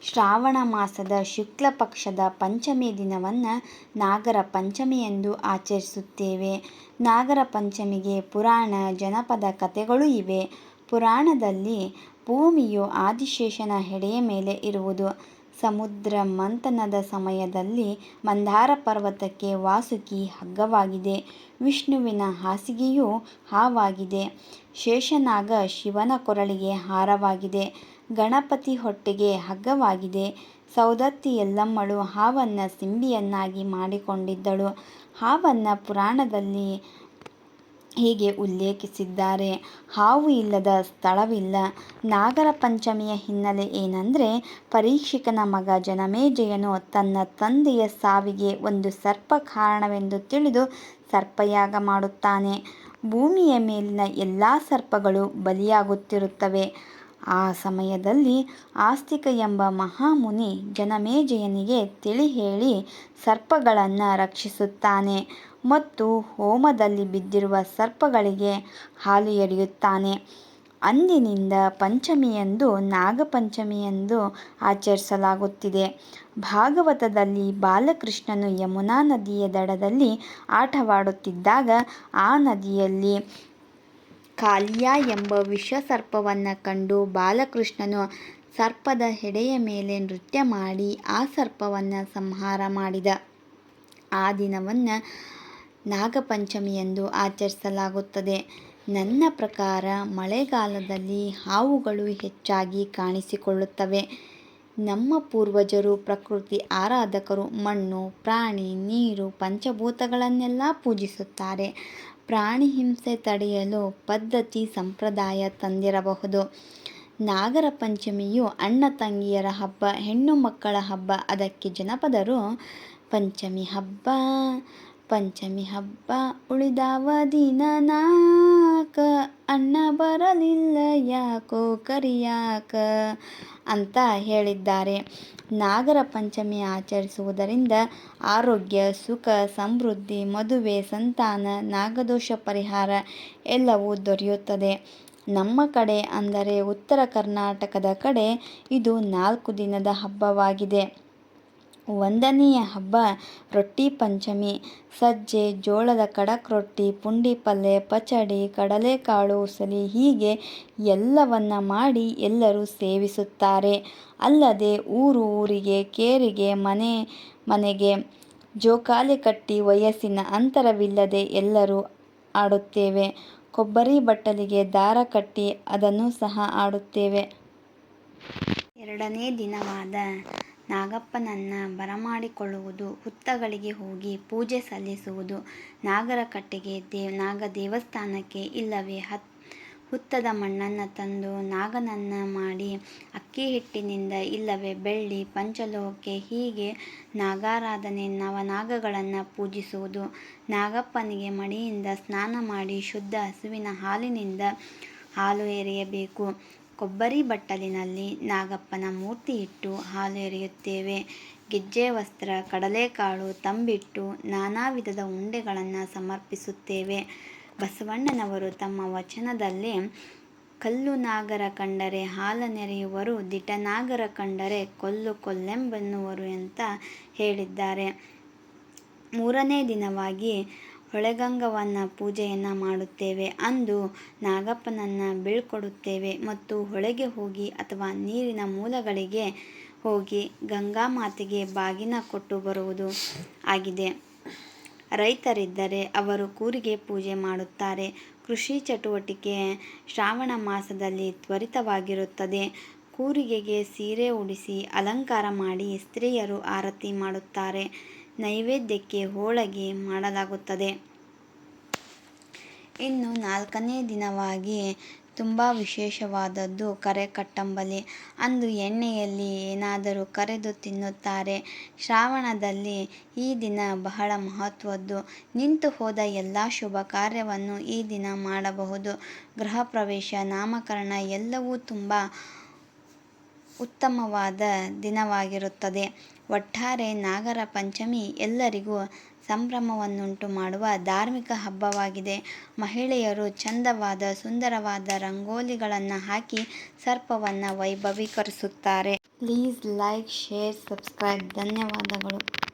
ಶ್ರಾವಣ ಮಾಸದ ಶುಕ್ಲ ಪಕ್ಷದ ಪಂಚಮಿ ದಿನವನ್ನು ನಾಗರ ಪಂಚಮಿ ಎಂದು ಆಚರಿಸುತ್ತೇವೆ. ನಾಗರ ಪಂಚಮಿಗೆ ಪುರಾಣ, ಜನಪದ ಕಥೆಗಳೂ ಇವೆ. ಪುರಾಣದಲ್ಲಿ ಭೂಮಿಯು ಆದಿಶೇಷನ ಹೆಡೆಯ ಮೇಲೆ ಇರುವುದು. ಸಮುದ್ರ ಮಂಥನದ ಸಮಯದಲ್ಲಿ ಮಂದಾರ ಪರ್ವತಕ್ಕೆ ವಾಸುಕಿ ಹಗ್ಗವಾಗಿದೆ. ವಿಷ್ಣುವಿನ ಹಾಸಿಗೆಯು ಹಾವಾಗಿದೆ. ಶೇಷನಾಗ ಶಿವನ ಕೊರಳಿಗೆ ಹಾರವಾಗಿದೆ. ಗಣಪತಿ ಹೊಟ್ಟೆಗೆ ಹಗ್ಗವಾಗಿದೆ. ಸೌದತ್ತಿ ಎಲ್ಲಮ್ಮಳು ಹಾವನ್ನು ಸಿಂಬಿಯನ್ನಾಗಿ ಮಾಡಿಕೊಂಡಿದ್ದಳು. ಹಾವನ್ನು ಪುರಾಣದಲ್ಲಿ ಹೀಗೆ ಉಲ್ಲೇಖಿಸಿದ್ದಾರೆ: ಹಾವು ಇಲ್ಲದ ಸ್ಥಳವಿಲ್ಲ. ನಾಗರ ಪಂಚಮಿಯ ಹಿನ್ನೆಲೆ ಏನಂದರೆ, ಪರೀಕ್ಷಿಕನ ಮಗ ಜನಮೇಜಯನು ತನ್ನ ತಂದೆಯ ಸಾವಿಗೆ ಒಂದು ಸರ್ಪ ಕಾರಣವೆಂದು ತಿಳಿದು ಸರ್ಪಯಾಗ ಮಾಡುತ್ತಾನೆ. ಭೂಮಿಯ ಮೇಲಿನ ಎಲ್ಲ ಸರ್ಪಗಳು ಬಲಿಯಾಗುತ್ತಿರುತ್ತವೆ. ಆ ಸಮಯದಲ್ಲಿ ಆಸ್ತಿಕ ಎಂಬ ಮಹಾಮುನಿ ಜನಮೇಜಯನಿಗೆ ತಿಳಿ ಹೇಳಿ ಸರ್ಪಗಳನ್ನು ರಕ್ಷಿಸುತ್ತಾನೆ ಮತ್ತು ಹೋಮದಲ್ಲಿ ಬಿದ್ದಿರುವ ಸರ್ಪಗಳಿಗೆ ಹಾಲು ಎರೆಯುತ್ತಾನೆ. ಅಂದಿನಿಂದ ಪಂಚಮಿಯಂದು ನಾಗಪಂಚಮಿಯೆಂದು ಆಚರಿಸಲಾಗುತ್ತಿದೆ. ಭಾಗವತದಲ್ಲಿ ಬಾಲಕೃಷ್ಣನು ಯಮುನಾ ನದಿಯ ದಡದಲ್ಲಿ ಆಟವಾಡುತ್ತಿದ್ದಾಗ ಆ ನದಿಯಲ್ಲಿ ಕಾಲಿಯ ಎಂಬ ವಿಷಸರ್ಪವನ್ನು ಕಂಡು ಬಾಲಕೃಷ್ಣನು ಸರ್ಪದ ಹೆಡೆಯ ಮೇಲೆ ನೃತ್ಯ ಮಾಡಿ ಆ ಸರ್ಪವನ್ನು ಸಂಹಾರ ಮಾಡಿದ. ಆ ದಿನವನ್ನು ನಾಗಪಂಚಮಿ ಎಂದು ಆಚರಿಸಲಾಗುತ್ತದೆ. ನನ್ನ ಪ್ರಕಾರ ಮಳೆಗಾಲದಲ್ಲಿ ಹಾವುಗಳು ಹೆಚ್ಚಾಗಿ ಕಾಣಿಸಿಕೊಳ್ಳುತ್ತವೆ. ನಮ್ಮ ಪೂರ್ವಜರು ಪ್ರಕೃತಿ ಆರಾಧಕರು. ಮಣ್ಣು, ಪ್ರಾಣಿ, ನೀರು, ಪಂಚಭೂತಗಳನ್ನೆಲ್ಲ ಪೂಜಿಸುತ್ತಾರೆ. ಪ್ರಾಣಿ ಹಿಂಸೆ ತಡೆಯಲು ಪದ್ಧತಿ, ಸಂಪ್ರದಾಯ ತಂದಿರಬಹುದು. ನಾಗರ ಪಂಚಮಿಯು ಅಣ್ಣ ತಂಗಿಯರ ಹಬ್ಬ, ಹೆಣ್ಣು ಮಕ್ಕಳ ಹಬ್ಬ. ಅದಕ್ಕೆ ಜನಪದರು ಪಂಚಮಿ ಹಬ್ಬ ಪಂಚಮಿ ಹಬ್ಬ ಉಳಿದಾವ ದಿನ ನಾಕ, ಅಣ್ಣ ಬರಲಿಲ್ಲ ಯಾಕೋ ಕರಿಯಾಕ ಅಂತ ಹೇಳಿದ್ದಾರೆ. ನಾಗರ ಪಂಚಮಿ ಆಚರಿಸುವುದರಿಂದ ಆರೋಗ್ಯ, ಸುಖ, ಸಮೃದ್ಧಿ, ಮದುವೆ, ಸಂತಾನ, ನಾಗದೋಷ ಪರಿಹಾರ ಎಲ್ಲವೂ ದೊರೆಯುತ್ತದೆ. ನಮ್ಮ ಕಡೆ ಅಂದರೆ ಉತ್ತರ ಕರ್ನಾಟಕದ ಕಡೆ ಇದು 4 ದಿನದ ಹಬ್ಬವಾಗಿದೆ. 1ನೆಯ ಹಬ್ಬ ರೊಟ್ಟಿ ಪಂಚಮಿ. ಸಜ್ಜೆ, ಜೋಳದ ಖಡಕ್ ರೊಟ್ಟಿ, ಪುಂಡಿ ಪಲ್ಯ, ಪಚಡಿ, ಕಡಲೆಕಾಳು ಉಸಲಿ ಹೀಗೆ ಎಲ್ಲವನ್ನ ಮಾಡಿ ಎಲ್ಲರೂ ಸೇವಿಸುತ್ತಾರೆ. ಅಲ್ಲದೆ ಊರು ಊರಿಗೆ, ಕೇರಿಗೆ, ಮನೆ ಮನೆಗೆ ಜೋಕಾಲಿ ಕಟ್ಟಿ ವಯಸ್ಸಿನ ಅಂತರವಿಲ್ಲದೆ ಎಲ್ಲರೂ ಆಡುತ್ತೇವೆ. ಕೊಬ್ಬರಿ ಬಟ್ಟಲಿಗೆ ದಾರ ಕಟ್ಟಿ ಅದನ್ನು ಸಹ ಆಡುತ್ತೇವೆ. 2ನೇ ದಿನವಾದ ನಾಗಪ್ಪನನ್ನು ಬರಮಾಡಿಕೊಳ್ಳುವುದು. ಹುತ್ತಗಳಿಗೆ ಹೋಗಿ ಪೂಜೆ ಸಲ್ಲಿಸುವುದು. ನಾಗರ ಕಟ್ಟೆಗೆ, ನಾಗ ದೇವಸ್ಥಾನಕ್ಕೆ ಇಲ್ಲವೇ ಹುತ್ತದ ಮಣ್ಣನ್ನು ತಂದು ನಾಗನನ್ನು ಮಾಡಿ ಅಕ್ಕಿ ಹಿಟ್ಟಿನಿಂದ ಇಲ್ಲವೇ ಬೆಳ್ಳಿ, ಪಂಚಲೋಹಕ್ಕೆ ಹೀಗೆ ನಾಗಾರಾಧನೆ, ನವನಾಗಗಳನ್ನು ಪೂಜಿಸುವುದು. ನಾಗಪ್ಪನಿಗೆ ಮಡಿಯಿಂದ ಸ್ನಾನ ಮಾಡಿ ಶುದ್ಧ ಹಸುವಿನ ಹಾಲಿನಿಂದ ಹಾಲು ಎರೆಯಬೇಕು. ಕೊಬ್ಬರಿ ಬಟ್ಟಲಿನಲ್ಲಿ ನಾಗಪ್ಪನ ಮೂರ್ತಿ ಇಟ್ಟು ಹಾಲು ಎರೆಯುತ್ತೇವೆ. ಗೆಜ್ಜೆ ವಸ್ತ್ರ, ಕಡಲೆಕಾಳು, ತಂಬಿಟ್ಟು, ನಾನಾ ವಿಧದ ಉಂಡೆಗಳನ್ನು ಸಮರ್ಪಿಸುತ್ತೇವೆ. ಬಸವಣ್ಣನವರು ತಮ್ಮ ವಚನದಲ್ಲಿ ಕಲ್ಲು ನಾಗರ ಕಂಡರೆ ಹಾಲನೆರೆಯುವರು, ದಿಟನಾಗರ ಕಂಡರೆ ಕೊಲ್ಲೆಂಬೆನ್ನುವರು ಅಂತ ಹೇಳಿದ್ದಾರೆ. 3ನೇ ದಿನವಾಗಿ ಹೊಳೆಗಂಗವ್ವನ ಪೂಜೆಯನ್ನು ಮಾಡುತ್ತೇವೆ. ಅಂದು ನಾಗಪ್ಪನನ್ನು ಬೀಳ್ಕೊಡುತ್ತೇವೆ ಮತ್ತು ಹೊಳೆಗೆ ಹೋಗಿ ಅಥವಾ ನೀರಿನ ಮೂಲಗಳಿಗೆ ಹೋಗಿ ಗಂಗಾಮಾತೆಗೆ ಬಾಗಿನ ಕೊಟ್ಟು ಬರುವುದು ಆಗಿದೆ. ರೈತರಿದ್ದರೆ ಅವರು ಕೂರಿಗೆ ಪೂಜೆ ಮಾಡುತ್ತಾರೆ. ಕೃಷಿ ಚಟುವಟಿಕೆ ಶ್ರಾವಣ ಮಾಸದಲ್ಲಿ ತ್ವರಿತವಾಗಿರುತ್ತದೆ. ಕೂರಿಗೆಗೆ ಸೀರೆ ಉಡಿಸಿ ಅಲಂಕಾರ ಮಾಡಿ ಸ್ತ್ರೀಯರು ಆರತಿ ಮಾಡುತ್ತಾರೆ. ನೈವೇದ್ಯಕ್ಕೆ ಹೋಳಿಗೆ ಮಾಡಲಾಗುತ್ತದೆ. ಇನ್ನು 4ನೇ ದಿನವಾಗಿ ತುಂಬ ವಿಶೇಷವಾದದ್ದು ಕರೆ ಕಟ್ಟಂಬಲಿ. ಅಂದು ಎಣ್ಣೆಯಲ್ಲಿ ಏನಾದರೂ ಕರೆದು ತಿನ್ನುತ್ತಾರೆ. ಶ್ರಾವಣದಲ್ಲಿ ಈ ದಿನ ಬಹಳ ಮಹತ್ವದ್ದು. ನಿಂತು ಹೋದ ಎಲ್ಲ ಶುಭ ಕಾರ್ಯವನ್ನು ಈ ದಿನ ಮಾಡಬಹುದು. ಗೃಹ ಪ್ರವೇಶ, ನಾಮಕರಣ ಎಲ್ಲವೂ ತುಂಬ ಉತ್ತಮವಾದ ದಿನವಾಗಿರುತ್ತದೆ. ಒಟ್ಟಾರೆ ನಾಗರ ಪಂಚಮಿ ಎಲ್ಲರಿಗೂ ಸಂಭ್ರಮವನ್ನುಂಟು ಮಾಡುವ ಧಾರ್ಮಿಕ ಹಬ್ಬವಾಗಿದೆ. ಮಹಿಳೆಯರು ಚಂದವಾದ ಸುಂದರವಾದ ರಂಗೋಲಿಗಳನ್ನು ಹಾಕಿ ಸರ್ಪವನ್ನು ವೈಭವೀಕರಿಸುತ್ತಾರೆ. Please like, share, subscribe. ಧನ್ಯವಾದಗಳು.